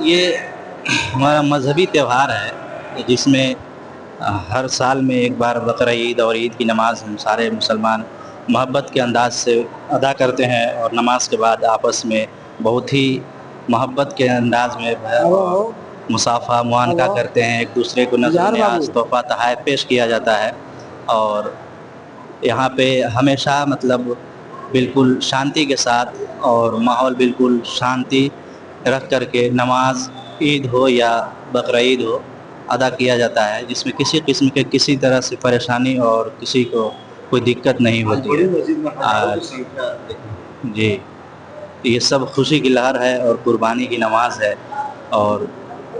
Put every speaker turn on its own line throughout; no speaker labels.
ये हमारा मज़हबी त्यौहार है जिसमें हर साल में एक बार बकरा ईद और ईद की नमाज़ हम सारे मुसलमान मोहब्बत के अंदाज से अदा करते हैं और नमाज के बाद आपस में बहुत ही मोहब्बत के अंदाज में और मुसाफ़ा मुआनका करते हैं, एक दूसरे को नज़र न्याज़ तोहफ़ा तोहफ़ पेश किया जाता है। और यहाँ पे हमेशा मतलब बिल्कुल शांति के साथ और माहौल बिल्कुल शांति रख कर के नमाज ईद हो या बकरा ईद हो अदा किया जाता है, जिसमें किसी किस्म के किसी तरह से परेशानी और किसी को कोई दिक्कत नहीं होती है। जी, ये सब खुशी की लहर है और कुर्बानी की नमाज है और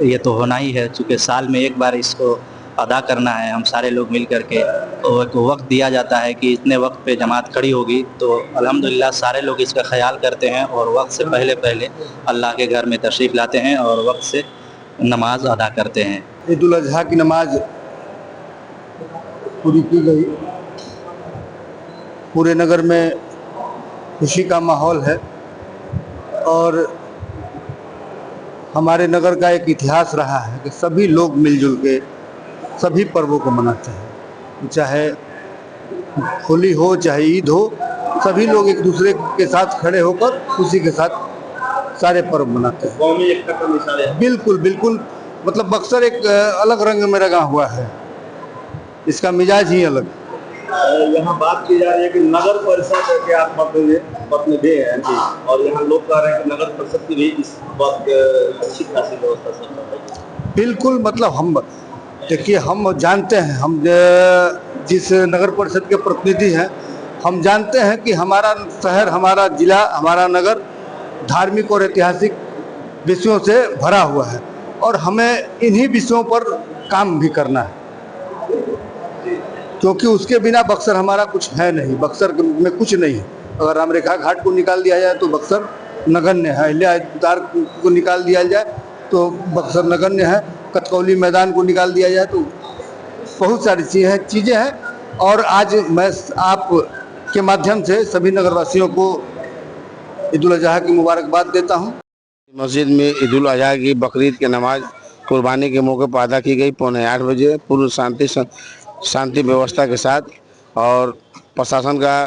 ये तो होना ही है, चूँकि साल में एक बार इसको अदा करना है हम सारे लोग मिल कर के। तो एक वक़्त दिया जाता है कि इतने वक़्त पे जमात खड़ी होगी, तो अल्हम्दुलिल्लाह सारे लोग इसका ख़याल करते हैं और वक़्त से पहले अल्लाह के घर में तशरीफ़ लाते हैं और वक़्त से नमाज अदा करते हैं।
ईद उल अज़हा की नमाज पूरी की गई। पूरे नगर में खुशी का माहौल है और हमारे नगर का एक इतिहास रहा है कि सभी लोग मिलजुल के सभी पर्वों को मनाते हैं, चाहे होली हो चाहे ईद हो, सभी लोग एक दूसरे के साथ खड़े होकर खुशी के साथ सारे पर्व मनाते हैं।
कौमी एकता का मिसाल है।
बिल्कुल बिल्कुल, मतलब बक्सर एक अलग रंग में रंगा हुआ है, इसका मिजाज ही अलग।
यहाँ बात की जा रही है कि नगर परिषद के आप प्रतिनिधि हैं जी, और यहाँ लोग कह रहे हैं कि नगर परिषद की भी इस वक्त अच्छी खासी व्यवस्था चल रही है।
बिल्कुल, मतलब हम देखिए, हम जानते हैं, हम जिस नगर परिषद के प्रतिनिधि हैं, हम जानते हैं कि हमारा शहर, हमारा जिला, हमारा नगर धार्मिक और ऐतिहासिक विषयों से भरा हुआ है और हमें इन्हीं विषयों पर काम भी करना है, क्योंकि उसके बिना बक्सर हमारा कुछ है नहीं, बक्सर में कुछ नहीं है। अगर रामरेखा घाट को निकाल दिया जाए तो बक्सर नगण्य है, अहिल्या को निकाल दिया जाए तो बक्सर नगण्य है, कतकौली मैदान को निकाल दिया जाए तो बहुत सारी चीज़ें हैं। और आज मैं आप के माध्यम से सभी नगरवासियों को ईद उल अज़हा की मुबारकबाद देता हूँ।
मस्जिद में ईद उल अज़हा की बकरीद की नमाज कुर्बानी के मौके पर अदा की गई 7:45 बजे पूर्ण शांति व्यवस्था के साथ, और प्रशासन का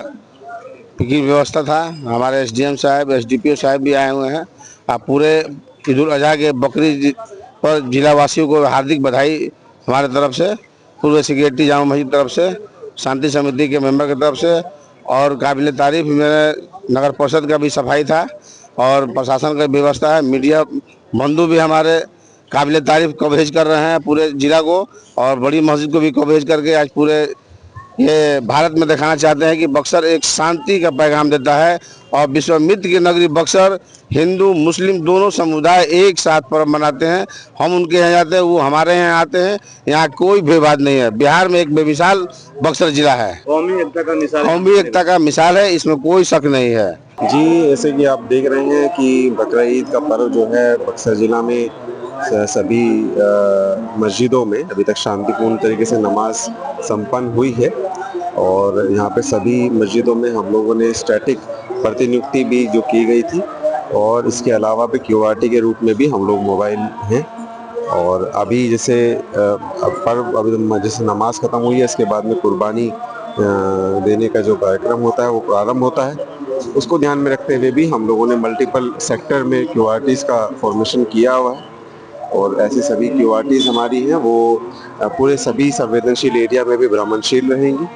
फिक्र व्यवस्था था। हमारे एसडीएम साहब, एसडीपीओ साहब भी आए हुए हैं। आप पूरे ईद उल अज़हा के बकरीद पर जिला वासियों को हार्दिक बधाई हमारे तरफ से, पूर्व सेक्रेटरी जामा मस्जिद की तरफ से, शांति समिति के मेंबर की तरफ से, और काबिल तारीफ मेरे नगर परिषद का भी सफाई था और प्रशासन का व्यवस्था है। मीडिया बंधु भी हमारे काबिल तारीफ कवरेज कर रहे हैं पूरे जिला को, और बड़ी मस्जिद को भी कवरेज करके आज पूरे ये भारत में दिखाना चाहते हैं कि बक्सर एक शांति का पैगाम देता है और विश्वामित्र की नगरी बक्सर हिंदू मुस्लिम दोनों समुदाय एक साथ पर्व मनाते हैं। हम उनके यहाँ जाते हैं, वो हमारे यहाँ आते हैं, यहाँ कोई भेदभाव नहीं है। बिहार में एक बेमिसाल बक्सर जिला है,
कौमी एकता का मिसाल,
कौमी एकता का मिसाल है, इसमें कोई शक नहीं है
जी। जैसे कि आप देख रहे हैं कि बकरा ईद का पर्व जो है बक्सर जिला में सभी मस्जिदों में अभी तक शांतिपूर्ण तरीके से नमाज संपन्न हुई है, और यहाँ पे सभी मस्जिदों में हम लोगों ने स्टैटिक प्रतिनियुक्ति भी जो की गई थी, और इसके अलावा भी क्यूआरटी के रूप में भी हम लोग मोबाइल हैं। और अभी जैसे पर्व अभी जैसे नमाज ख़त्म हुई है, इसके बाद में कुर्बानी देने का जो कार्यक्रम होता है वो प्रारंभ होता है। उसको ध्यान में रखते हुए भी हम लोगों ने मल्टीपल सेक्टर में क्यूआरटीज़ का फॉर्मेशन किया हुआ है, और ऐसी सभी क्यूआरटीज़ हमारी हैं वो पूरे सभी संवेदनशील एरिया में भी भ्रमणशील रहेंगी,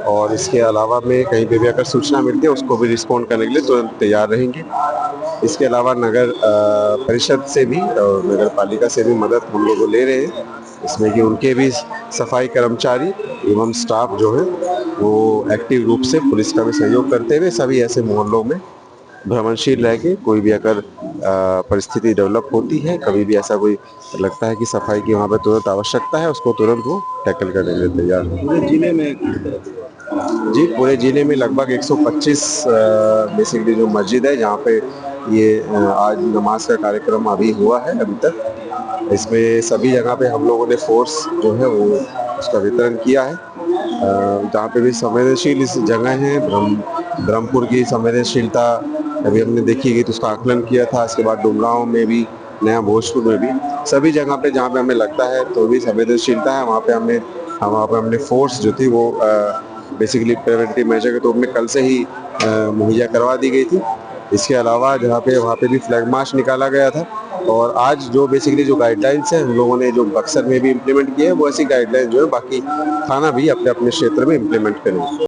और इसके अलावा में कहीं पे भी अगर सूचना मिलती है उसको भी रिस्पॉन्ड करने के लिए तुरंत तैयार रहेंगे। इसके अलावा नगर परिषद से भी और नगर पालिका से भी मदद हम लोग ले रहे हैं, इसमें कि उनके भी सफाई कर्मचारी एवं स्टाफ जो है वो एक्टिव रूप से पुलिस का भी सहयोग करते हुए सभी ऐसे मोहल्लों में भ्रमणशील रह के, कोई भी अगर परिस्थिति डेवलप होती है, कभी भी ऐसा कोई लगता है कि सफाई की वहाँ पे तुरंत आवश्यकता है, उसको तुरंत वो टैकल करने के लिए तैयार है।
पूरे जिले में
जी, पूरे जिले में लगभग 125 बेसिकली जो मस्जिद है जहाँ पे ये आज नमाज का कार्यक्रम अभी हुआ है अभी तक। इसमें सभी जगह पे हम लोगों ने फोर्स जो है वो उसका वितरण किया है। जहाँ पे भी संवेदनशील इस जगह है, ब्रह्मपुर की संवेदनशीलता अभी हमने देखी गई तो उसका आकलन किया था। इसके बाद डुमरांव में भी नया भोजपुर में भी सभी जगह पे जहाँ पे हमें लगता है तो भी संवेदनशीलता है वहाँ पे हमने फोर्स जो थी वो बेसिकली प्रिवेंटिव मेजर के तौर में कल से ही मुहैया करवा दी गई थी। इसके अलावा जहाँ पे वहाँ पे भी फ्लैग मार्च निकाला गया था और आज जो बेसिकली जो गाइडलाइंस है हम लोगों ने जो बक्सर में भी इम्प्लीमेंट किया है वो ऐसी गाइडलाइंस जो है बाकी थाना भी अपने अपने क्षेत्र में इम्प्लीमेंट करेंगे।